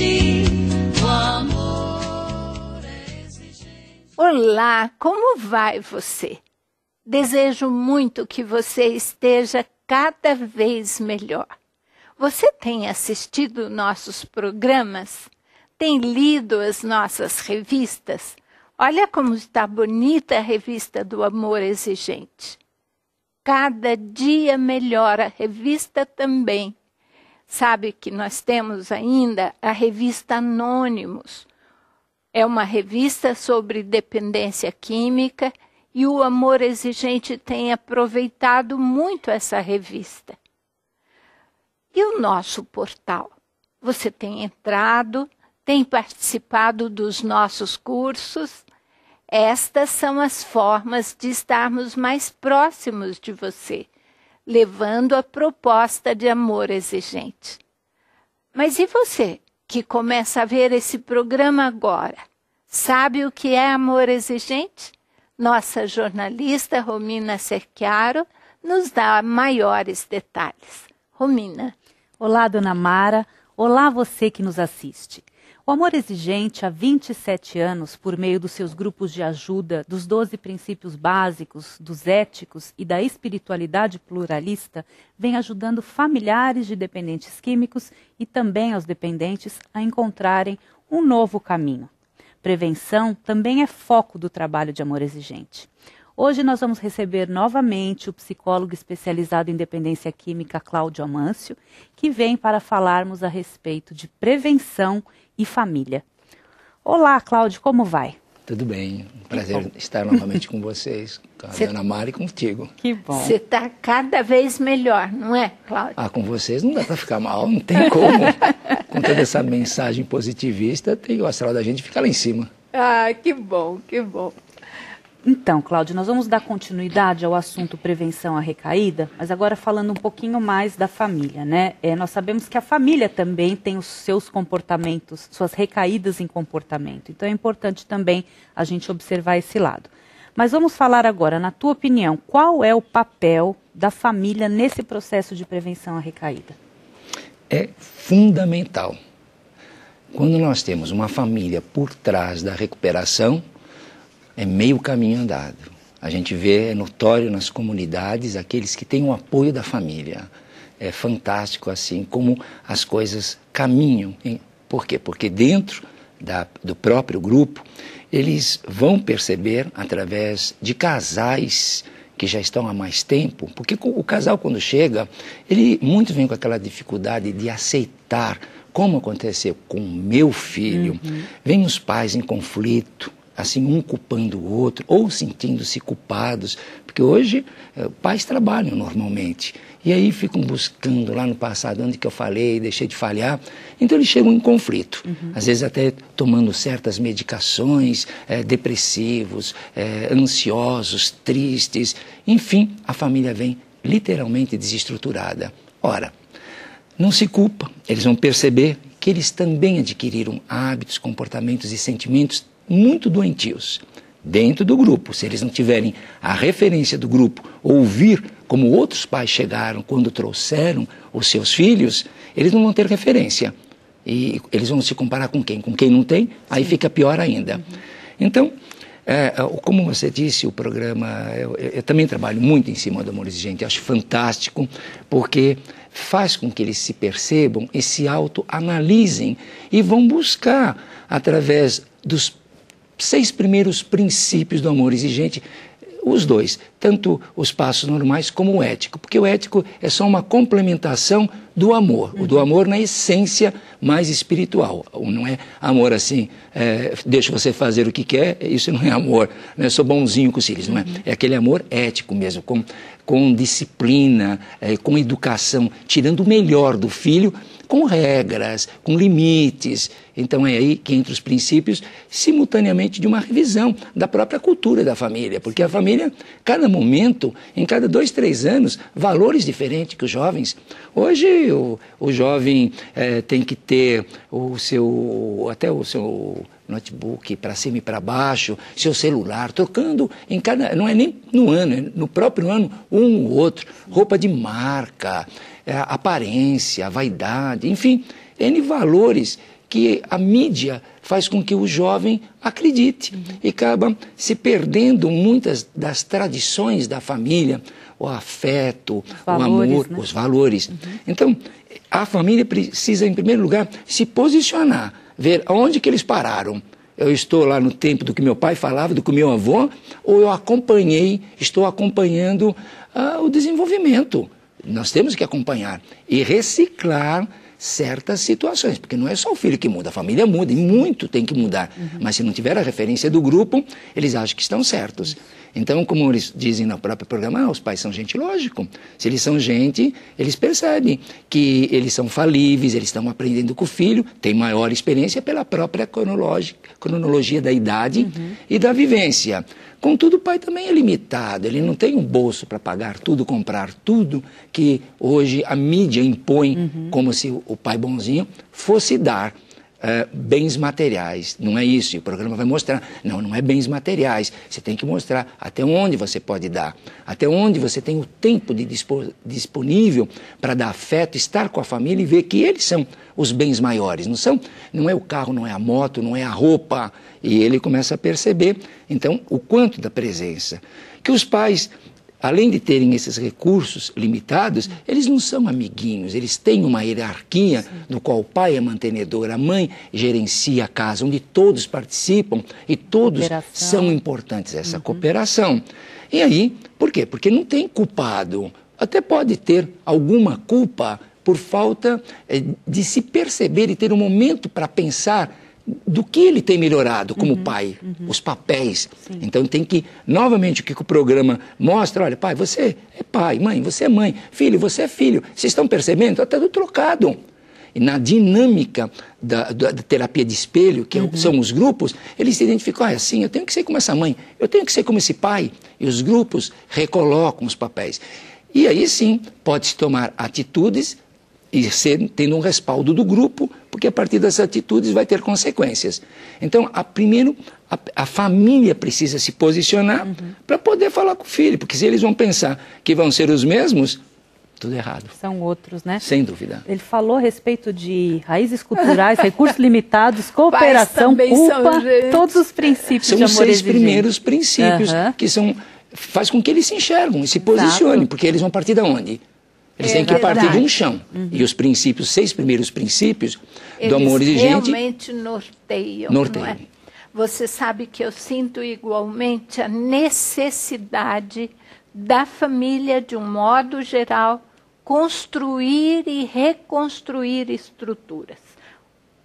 exigir, o amor é exigente. Olá, como vai você? Desejo muito que você esteja cada vez melhor. Você tem assistido nossos programas? Tem lido as nossas revistas? Olha como está bonita a revista do Amor Exigente. Cada dia melhora a revista também. Sabe que nós temos ainda a revista Anônimos. É uma revista sobre dependência química e o Amor Exigente tem aproveitado muito essa revista. E o nosso portal? Você tem entrado, tem participado dos nossos cursos? Estas são as formas de estarmos mais próximos de você, levando a proposta de Amor Exigente. Mas e você, que começa a ver esse programa agora? Sabe o que é Amor Exigente? Nossa jornalista Romina Serchiaro nos dá maiores detalhes. Romina. Olá, dona Mara. Olá, você que nos assiste. O Amor Exigente, há 27 anos, por meio dos seus grupos de ajuda, dos 12 princípios básicos, dos éticos e da espiritualidade pluralista, vem ajudando familiares de dependentes químicos e também aos dependentes a encontrarem um novo caminho. Prevenção também é foco do trabalho de Amor Exigente. Hoje nós vamos receber novamente o psicólogo especializado em dependência química Cláudio Amâncio, que vem para falarmos a respeito de prevenção e família. Olá, Cláudio, como vai? Tudo bem, um prazer estar novamente com vocês, com a dona Mara e contigo. Que bom. Você está cada vez melhor, não é, Cláudio? Com vocês não dá para ficar mal, não tem como. Com toda essa mensagem positivista, o astral da gente fica lá em cima. Que bom, que bom. Então, Cláudio, nós vamos dar continuidade ao assunto prevenção à recaída, mas agora falando um pouquinho mais da família, né? Nós sabemos que a família também tem os seus comportamentos, suas recaídas em comportamento. Então é importante também a gente observar esse lado. Mas vamos falar agora, na tua opinião, qual é o papel da família nesse processo de prevenção à recaída? É fundamental. Quando nós temos uma família por trás da recuperação, é meio caminho andado. A gente vê, é notório nas comunidades, aqueles que têm o apoio da família. É fantástico assim como as coisas caminham. Por quê? Porque dentro do próprio grupo, eles vão perceber através de casais que já estão há mais tempo, porque o casal quando chega, muitos vêm com aquela dificuldade de aceitar como aconteceu com o meu filho. Vêm os pais em conflito, assim, um culpando o outro, ou sentindo-se culpados, porque hoje pais trabalham normalmente, e aí ficam buscando lá no passado onde que eu falei, deixei de falhar, então eles chegam em conflito, às vezes até tomando certas medicações, depressivos, ansiosos, tristes, enfim, a família vem literalmente desestruturada. Ora, não se culpa, eles vão perceber que eles também adquiriram hábitos, comportamentos e sentimentos muito doentios dentro do grupo. Se eles não tiverem a referência do grupo, ouvir como outros pais chegaram quando trouxeram os seus filhos, eles não vão ter referência. E eles vão se comparar com quem? Com quem não tem, aí fica pior ainda. Então, como você disse, o programa, eu também trabalho muito em cima do Amor Exigente, acho fantástico, porque faz com que eles se percebam e se autoanalisem e vão buscar, através dos 6 primeiros princípios do Amor Exigente, os dois, tanto os passos normais como o ético, porque o ético é só uma complementação do amor, o do amor na essência mais espiritual, não é amor assim, deixa você fazer o que quer, isso não é amor, né? Sou bonzinho com os filhos, não é? É aquele amor ético mesmo, com disciplina, com educação, tirando o melhor do filho, com regras, com limites. Então é aí que entra os princípios, simultaneamente de uma revisão da própria cultura da família, porque a família, cada momento, em cada 2, 3 anos, valores diferentes que os jovens. Hoje o jovem tem que ter até o seu notebook para cima e para baixo, seu celular, trocando em cada, não é nem no ano, é no próprio ano, um ou outro, roupa de marca, aparência, vaidade, enfim, N valores que a mídia faz com que o jovem acredite e acaba se perdendo muitas das tradições da família, o afeto, valores, o amor, né? os valores. Então, a família precisa, em primeiro lugar, se posicionar, ver aonde que eles pararam. Eu estou lá no tempo do que meu pai falava, do que meu avô, ou eu estou acompanhando o desenvolvimento. Nós temos que acompanhar e reciclar certas situações, porque não é só o filho que muda, a família muda e muito tem que mudar. Mas se não tiver a referência do grupo, eles acham que estão certos. Então, como eles dizem no próprio programa, os pais são gente, lógico. Se eles são gente, eles percebem que eles são falíveis, eles estão aprendendo com o filho, tem maior experiência pela própria cronologia da idade e da vivência. Contudo, o pai também é limitado, ele não tem um bolso para pagar tudo, comprar tudo que hoje a mídia impõe como se o pai bonzinho fosse dar. Bens materiais, não é isso, e o programa vai mostrar, não é bens materiais, você tem que mostrar até onde você pode dar, até onde você tem o tempo disponível para dar afeto, estar com a família e ver que eles são os bens maiores, não é o carro, não é a moto, não é a roupa, e ele começa a perceber, então, o quanto da presença, que os pais, além de terem esses recursos limitados, eles não são amiguinhos, eles têm uma hierarquia no qual o pai é mantenedor, a mãe gerencia a casa, onde todos participam e todos são importantes, essa cooperação. E aí, por quê? Porque não tem culpado, até pode ter alguma culpa por falta de se perceber e ter um momento para pensar do que ele tem melhorado como pai, os papéis. Sim. Então tem que, novamente, o que o programa mostra, olha, pai, você é pai, mãe, você é mãe, filho, você é filho. Vocês estão percebendo? Está tudo trocado. E na dinâmica da terapia de espelho, que são os grupos, eles se identificam, assim, eu tenho que ser como essa mãe, eu tenho que ser como esse pai. E os grupos recolocam os papéis. E aí sim, pode-se tomar atitudes e tendo um respaldo do grupo, porque a partir das atitudes vai ter consequências. Então, primeiro, a família precisa se posicionar para poder falar com o filho, porque se eles vão pensar que vão ser os mesmos, tudo errado. São outros, né? Sem dúvida. Ele falou a respeito de raízes culturais, recursos limitados, cooperação, culpa, todos os princípios de amor exigente. São os 6 primeiros princípios que faz com que eles se enxergam e se posicionem, porque eles vão partir de onde? Eles têm que partir de um chão. E os princípios, 6 primeiros princípios do amor exigente... realmente norteiam. Não é? Você sabe que eu sinto igualmente a necessidade da família, de um modo geral, construir e reconstruir estruturas.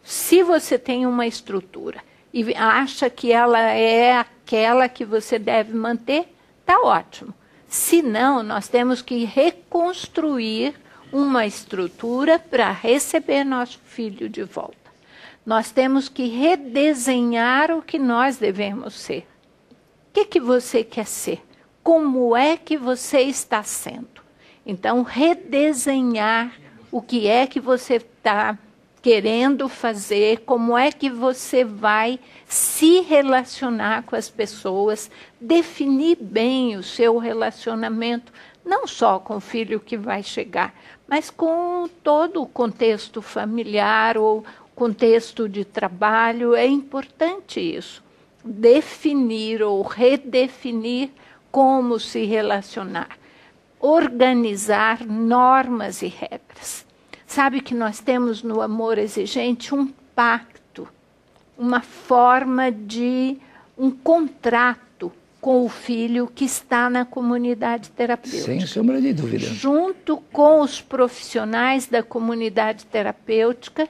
Se você tem uma estrutura e acha que ela é aquela que você deve manter, está ótimo. Se não, nós temos que reconstruir uma estrutura para receber nosso filho de volta. Nós temos que redesenhar o que nós devemos ser. O que você quer ser? Como é que você está sendo? Então, redesenhar o que é que você está querendo fazer, como é que você vai se relacionar com as pessoas, definir bem o seu relacionamento, não só com o filho que vai chegar, mas com todo o contexto familiar ou contexto de trabalho. É importante isso, definir ou redefinir como se relacionar, organizar normas e regras. Sabe que nós temos no amor exigente um pacto, uma forma de um contrato com o filho que está na comunidade terapêutica. Sem sombra de dúvida. Junto com os profissionais da comunidade terapêutica,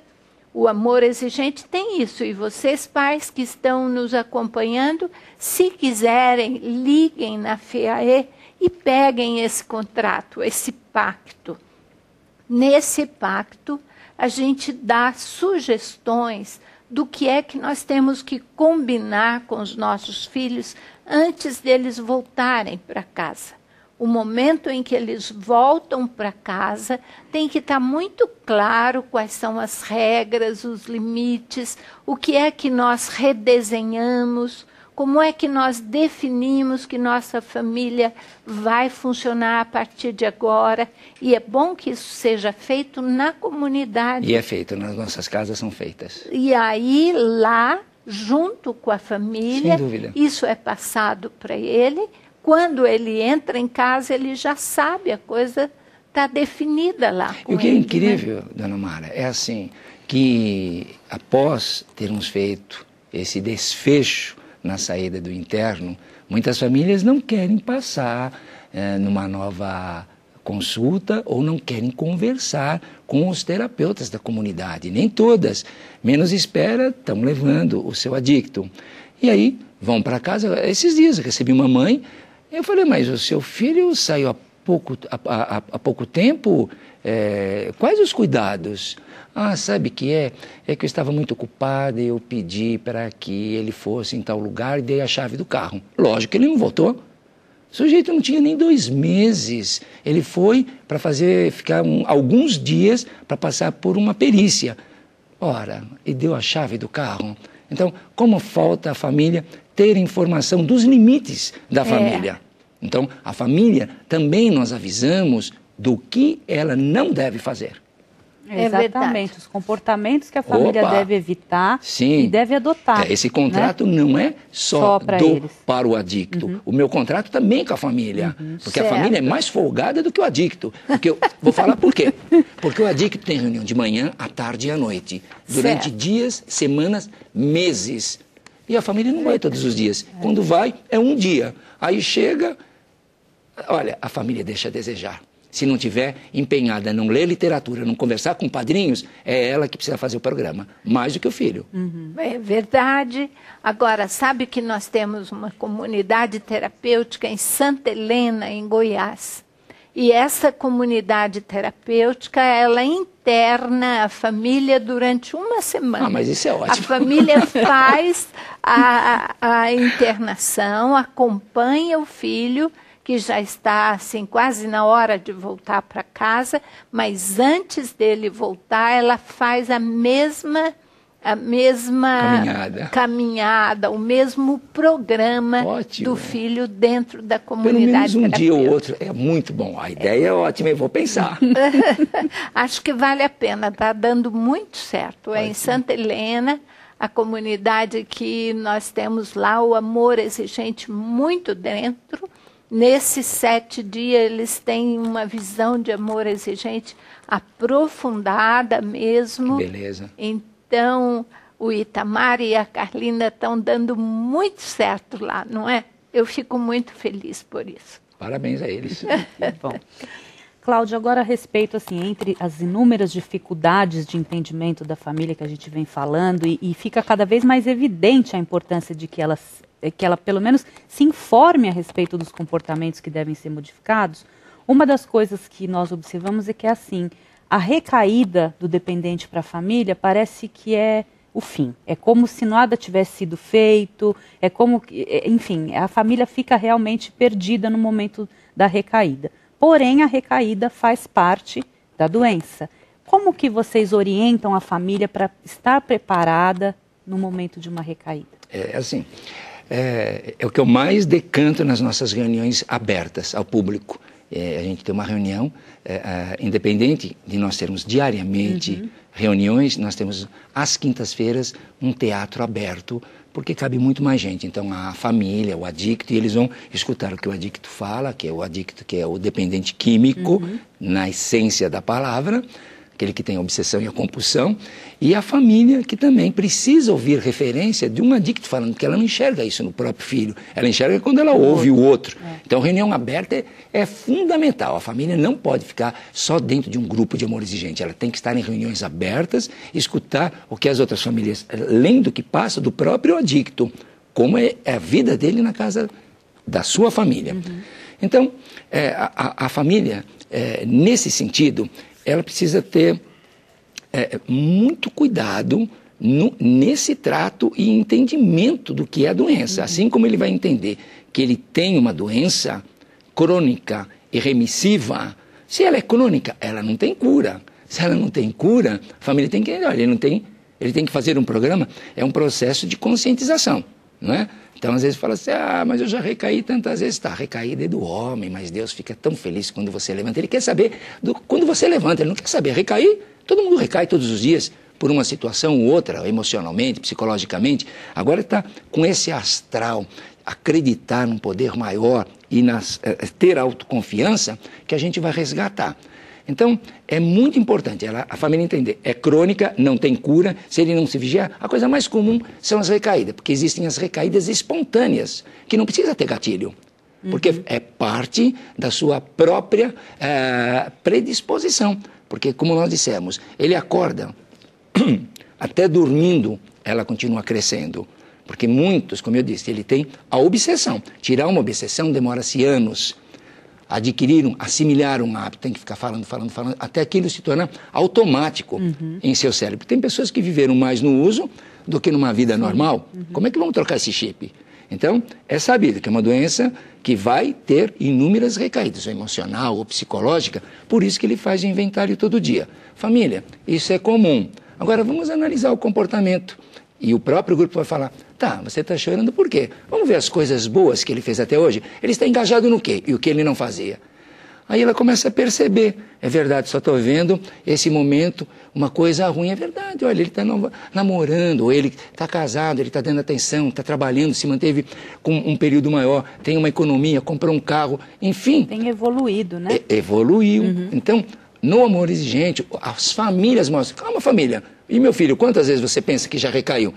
o amor exigente tem isso. E vocês, pais que estão nos acompanhando, se quiserem, liguem na FEAE e peguem esse contrato, esse pacto. Nesse pacto, a gente dá sugestões do que é que nós temos que combinar com os nossos filhos antes deles voltarem para casa. O momento em que eles voltam para casa tem que estar muito claro quais são as regras, os limites, o que é que nós redesenhamos, Como é que nós definimos que nossa família vai funcionar a partir de agora? E é bom que isso seja feito na comunidade. E é feito, nas nossas casas são feitas. E aí, lá, junto com a família, Sem dúvida. isso é passado para ele. Quando ele entra em casa, ele já sabe, a coisa está definida lá com E o que é ele, incrível, dona Mara, é assim, que após termos feito esse desfecho na saída do interno, muitas famílias não querem passar numa nova consulta ou não querem conversar com os terapeutas da comunidade. Nem todas, menos espera, estão levando o seu adicto. E aí vão para casa. Esses dias eu recebi uma mãe, eu falei, mas o seu filho saiu há pouco tempo, quais os cuidados? Ah, sabe que é que eu estava muito ocupada e eu pedi para que ele fosse em tal lugar e dei a chave do carro. Lógico que ele não voltou. O sujeito não tinha nem 2 meses. Ele foi para ficar alguns dias para passar por uma perícia. Ora, e deu a chave do carro. Então, como falta a família ter informação dos limites da família? Então, a família também nós avisamos do que ela não deve fazer. Exatamente, os comportamentos que a família deve evitar Sim. e deve adotar. Esse contrato não é só eles. para o adicto. O meu contrato também com a família. Porque a família é mais folgada do que o adicto. Porque vou falar por quê. Porque o adicto tem reunião de manhã, à tarde e à noite. Durante dias, semanas, meses. E a família não vai todos os dias. Quando vai, é um dia. Aí chega, olha, a família deixa a desejar. Se não tiver empenhada, não ler literatura, não conversar com padrinhos, é ela que precisa fazer o programa, mais do que o filho. É verdade. Agora, sabe que nós temos uma comunidade terapêutica em Santa Helena, em Goiás. E essa comunidade terapêutica, ela interna a família durante uma semana. Ah, mas isso é ótimo. A família faz a internação, acompanha o filho, que já está assim quase na hora de voltar para casa, mas antes dele voltar, ela faz a mesma caminhada, o mesmo programa do filho dentro da comunidade. Pelo menos um dia ou outro, é muito bom. A ideia é ótima, eu vou pensar. Acho que vale a pena, está dando muito certo. É em Santa Helena, a comunidade que nós temos lá, o Amor Exigente muito dentro. Nesses 7 dias, eles têm uma visão de amor exigente aprofundada mesmo. Que beleza. Então, o Itamar e a Carlina estão dando muito certo lá, não é? Eu fico muito feliz por isso. Parabéns a eles. Bom. Cláudia, agora a respeito, assim, entre as inúmeras dificuldades de entendimento da família que a gente vem falando, e fica cada vez mais evidente a importância de que ela pelo menos se informe a respeito dos comportamentos que devem ser modificados. Uma das coisas que nós observamos é que, assim, a recaída do dependente para a família parece que é o fim. É como se nada tivesse sido feito, é como, enfim, a família fica realmente perdida no momento da recaída. Porém, a recaída faz parte da doença. Como que vocês orientam a família para estar preparada no momento de uma recaída? É o que eu mais decanto nas nossas reuniões abertas ao público. A gente tem uma reunião, independente de nós termos diariamente reuniões, nós temos às quintas-feiras um teatro aberto, porque cabe muito mais gente. Então a família, o adicto, e eles vão escutar o que o adicto fala, que é o adicto, que é o dependente químico, na essência da palavra, aquele que tem a obsessão e a compulsão, e a família que também precisa ouvir referência de um adicto falando, que ela não enxerga isso no próprio filho, ela enxerga quando ela ouve o outro. Então, reunião aberta é fundamental. A família não pode ficar só dentro de um grupo de amor exigente, ela tem que estar em reuniões abertas, escutar o que as outras famílias, além do que passa do próprio adicto, como é a vida dele na casa da sua família. Então, a família, nesse sentido, ela precisa ter muito cuidado nesse trato e entendimento do que é a doença. Assim como ele vai entender que ele tem uma doença crônica e remissiva, se ela é crônica, ela não tem cura. Se ela não tem cura, a família tem que... Olha, ele tem que fazer um programa, é um processo de conscientização. não é? Então, às vezes, fala assim, mas eu já recaí tantas vezes. Tá, recaída é do homem, mas Deus fica tão feliz quando você levanta. Ele quer saber quando você levanta, ele não quer saber. Recair, todo mundo recai todos os dias por uma situação ou outra, emocionalmente, psicologicamente. Agora está com esse astral, acreditar num poder maior e ter autoconfiança, que a gente vai resgatar. Então, é muito importante a família entender. É crônica, não tem cura, se ele não se vigiar. A coisa mais comum são as recaídas, porque existem as recaídas espontâneas, que não precisa ter gatilho, porque é parte da sua própria predisposição. Porque, como nós dissemos, ele acorda, até dormindo, ela continua crescendo. Porque muitos, como eu disse, ele tem a obsessão. Tirar uma obsessão demora-se anos. Assimilar um hábito, tem que ficar falando, até aquilo se torna automático em seu cérebro. Tem pessoas que viveram mais no uso do que numa vida normal. Como é que vamos trocar esse chip? Então, é sabido que é uma doença que vai ter inúmeras recaídas, ou emocional ou psicológica, por isso que ele faz o inventário todo dia. Família, isso é comum. Agora, vamos analisar o comportamento. E o próprio grupo vai falar, tá, você está chorando por quê? Vamos ver as coisas boas que ele fez até hoje. Ele está engajado no quê? E o que ele não fazia? Aí ela começa a perceber, é verdade, só estou vendo esse momento, uma coisa ruim, é verdade, olha, ele está namorando, ou ele está casado, ele está dando atenção, está trabalhando, se manteve com um período maior, tem uma economia, comprou um carro, enfim. Tem evoluído, né? Evoluiu. Então, no amor exigente, as famílias mostram, calma família, e meu filho, quantas vezes você pensa que já recaiu?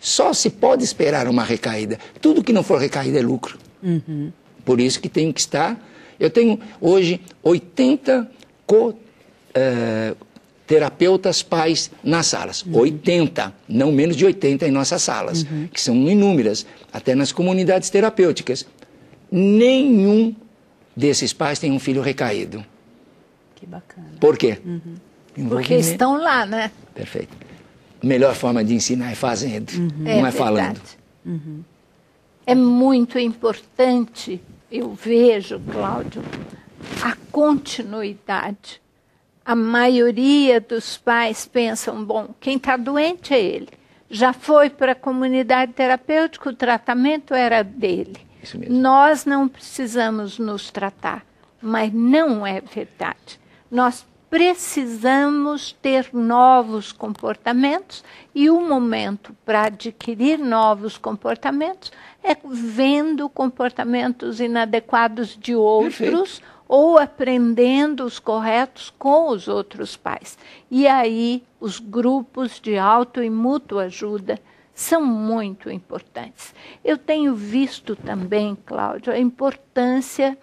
Só se pode esperar uma recaída. Tudo que não for recaída é lucro. Por isso que tem que estar... Eu tenho hoje 80 terapeutas pais nas salas. 80, não menos de 80 em nossas salas, que são inúmeras, até nas comunidades terapêuticas. Nenhum desses pais tem um filho recaído. Que bacana. Por quê? Porque estão lá, né? Perfeito. A melhor forma de ensinar é fazendo, não é falando. É muito importante, eu vejo, Cláudio, a continuidade. A maioria dos pais pensam, bom, quem está doente é ele. Já foi para a comunidade terapêutica, o tratamento era dele. Isso mesmo. Nós não precisamos nos tratar, mas não é verdade. Nós precisamos ter novos comportamentos e o momento para adquirir novos comportamentos é vendo comportamentos inadequados de outros. Perfeito. Ou aprendendo os corretos com os outros pais. E aí os grupos de auto e mútua ajuda são muito importantes. Eu tenho visto também, Cláudio, a importância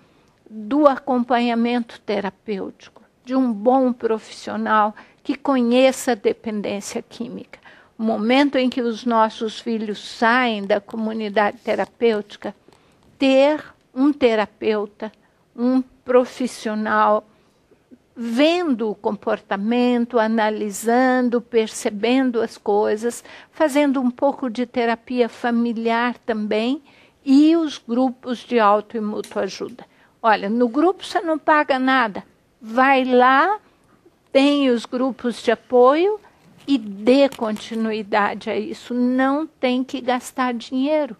do acompanhamento terapêutico, de um bom profissional que conheça a dependência química. O momento em que os nossos filhos saem da comunidade terapêutica, ter um terapeuta, um profissional, vendo o comportamento, analisando, percebendo as coisas, fazendo um pouco de terapia familiar também, e os grupos de auto e mútua ajuda. Olha, no grupo você não paga nada, vai lá, tem os grupos de apoio e dê continuidade a isso. Não tem que gastar dinheiro,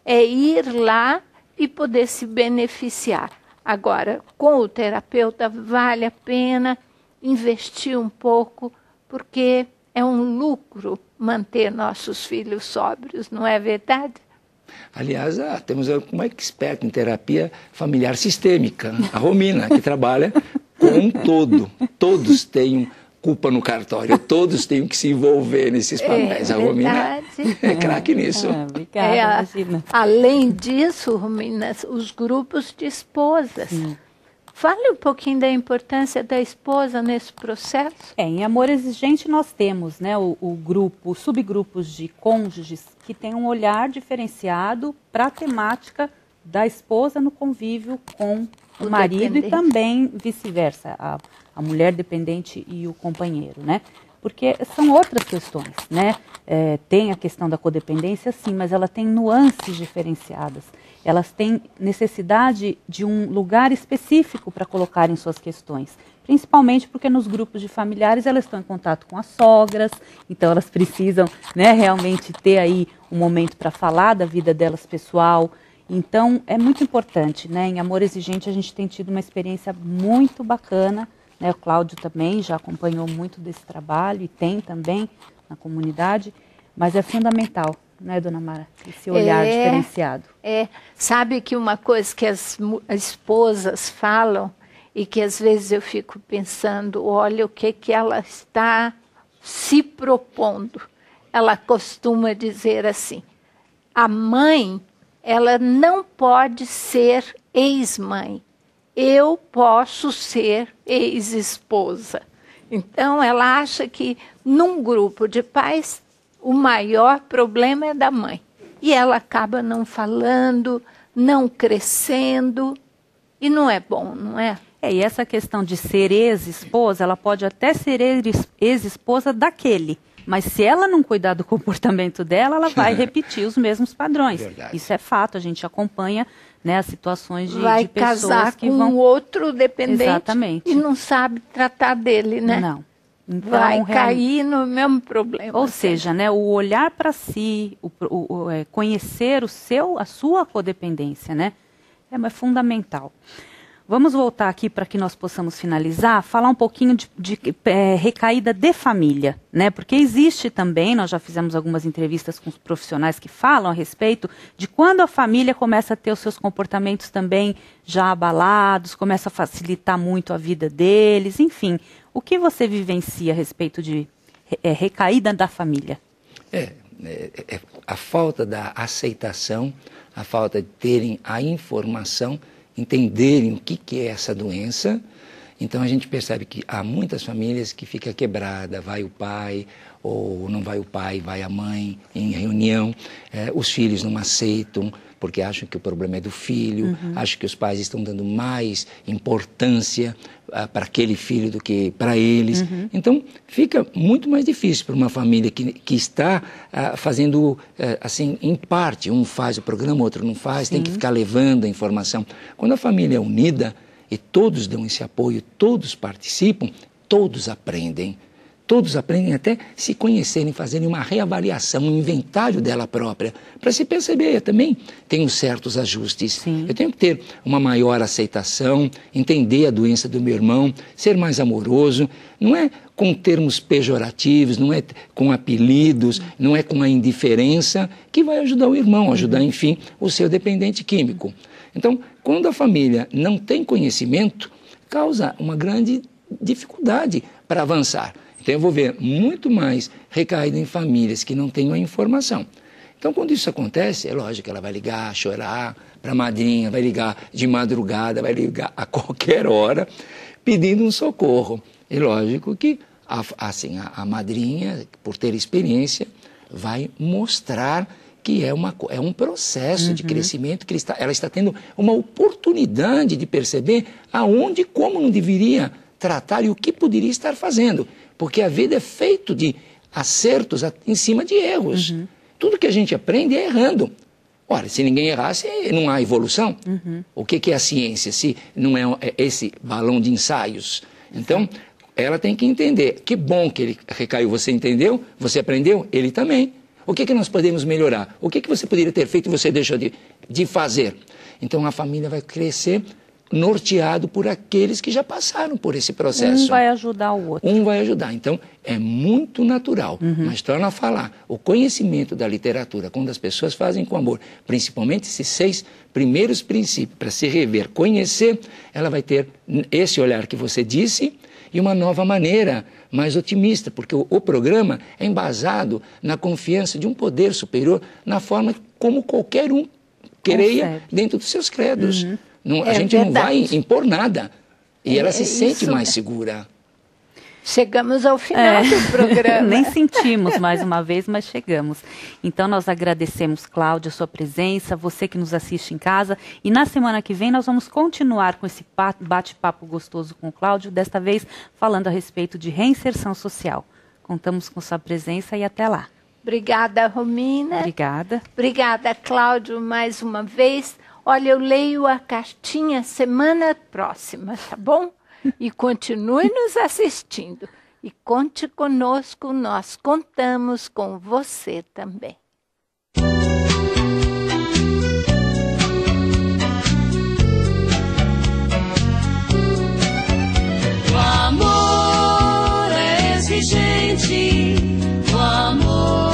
é ir lá e poder se beneficiar. Agora, com o terapeuta, vale a pena investir um pouco, porque é um lucro manter nossos filhos sóbrios, não é verdade? Aliás, temos uma expert em terapia familiar sistêmica, a Romina, que trabalha com um todo. Todos têm culpa no cartório, todos têm que se envolver nesses papéis. A Romina é craque nisso. Obrigada, imagina. Além disso, Romina, os grupos de esposas. Fale um pouquinho da importância da esposa nesse processo. Em Amor Exigente nós temos, né, os subgrupos de cônjuges que têm um olhar diferenciado para a temática da esposa no convívio com o marido dependente. E também vice-versa, a mulher dependente e o companheiro, né? porque são outras questões, né? Tem a questão da codependência, sim, mas ela tem nuances diferenciadas. Elas têm necessidade de um lugar específico para colocarem suas questões, principalmente porque nos grupos de familiares elas estão em contato com as sogras, então elas precisam, né, realmente ter aí um momento para falar da vida delas pessoal. Então é muito importante, né? Em Amor Exigente a gente tem tido uma experiência muito bacana, né? O Cláudio também já acompanhou muito desse trabalho e tem também na comunidade, mas é fundamental, né, dona Mara, esse olhar diferenciado. Sabe que uma coisa que as esposas falam e que às vezes eu fico pensando, olha o que ela está se propondo. Ela costuma dizer assim, a mãe, ela não pode ser ex-mãe. Eu posso ser ex-esposa. Então, ela acha que num grupo de pais, o maior problema é da mãe. E ela acaba não falando, não crescendo, e não é bom, não é? E essa questão de ser ex-esposa, ela pode até ser ex-esposa daquele, mas se ela não cuidar do comportamento dela, ela vai repetir os mesmos padrões. Verdade. Isso é fato, a gente acompanha, né, as situações de vai pessoas casar que com vão... outro dependente. Exatamente. E não sabe tratar dele, né? Não. Então, vai cair no mesmo problema. Ou seja, né, o olhar para si, conhecer a sua codependência, né, é fundamental. Vamos voltar aqui para que nós possamos finalizar, falar um pouquinho de recaída de família, né? Porque existe também, nós já fizemos algumas entrevistas com os profissionais que falam a respeito de quando a família começa a ter os seus comportamentos também já abalados, começa a facilitar muito a vida deles, enfim. O que você vivencia a respeito de recaída da família? A falta da aceitação, a falta de terem a informação, entenderem o que é essa doença. Então a gente percebe que há muitas famílias que fica quebrada, vai o pai, ou não vai o pai, vai a mãe em reunião, os filhos não aceitam, porque acham que o problema é do filho, acham que os pais estão dando mais importância para aquele filho do que para eles. Então fica muito mais difícil para uma família que está fazendo assim, em parte, um faz o programa, outro não faz, tem que ficar levando a informação. Quando a família é unida e todos dão esse apoio, todos participam, todos aprendem. Todos aprendem até se conhecerem, fazerem uma reavaliação, um inventário dela própria, para se perceber. Eu também tenho certos ajustes. Sim. Eu tenho que ter uma maior aceitação, entender a doença do meu irmão, ser mais amoroso. Não é com termos pejorativos, não é com apelidos, não é com a indiferença que vai ajudar o irmão, ajudar, enfim, o seu dependente químico. Então, quando a família não tem conhecimento, causa uma grande dificuldade para avançar. Então eu vou ver muito mais recaída em famílias que não têm a informação. Então quando isso acontece, é lógico que ela vai ligar, chorar para a madrinha, vai ligar de madrugada, vai ligar a qualquer hora, pedindo um socorro. É lógico que a madrinha, por ter experiência, vai mostrar que é um processo de crescimento, que ela está tendo uma oportunidade de perceber aonde e como não deveria tratar e o que poderia estar fazendo. Porque a vida é feita de acertos em cima de erros. Tudo que a gente aprende é errando. Ora, se ninguém errasse, não há evolução. O que é a ciência, se não é esse balão de ensaios? Então, ela tem que entender. Que bom que ele recaiu, você entendeu? Você aprendeu? Ele também. O que nós podemos melhorar? O que você poderia ter feito e você deixou de fazer? Então, a família vai crescer norteado por aqueles que já passaram por esse processo. Um vai ajudar o outro. Um vai ajudar. Então, é muito natural. Mas torno a falar, o conhecimento da literatura, quando as pessoas fazem com amor, principalmente esses 6 primeiros princípios, para se rever, conhecer, ela vai ter esse olhar que você disse e uma nova maneira, mais otimista, porque o programa é embasado na confiança de um poder superior, na forma como qualquer um creia dentro dos seus credos. A gente não vai impor nada. E ela se sente mais segura. Chegamos ao final do programa. Nem sentimos mais uma vez, mas chegamos. Então nós agradecemos, Cláudia, a sua presença, você que nos assiste em casa. E na semana que vem nós vamos continuar com esse bate-papo gostoso com o Cláudio, desta vez falando a respeito de reinserção social. Contamos com sua presença e até lá. Obrigada, Romina. Obrigada. Obrigada, Cláudio, mais uma vez. Olha, eu leio a cartinha semana próxima, tá bom? E continue nos assistindo. E conte conosco, nós contamos com você também. O amor é exigente, o amor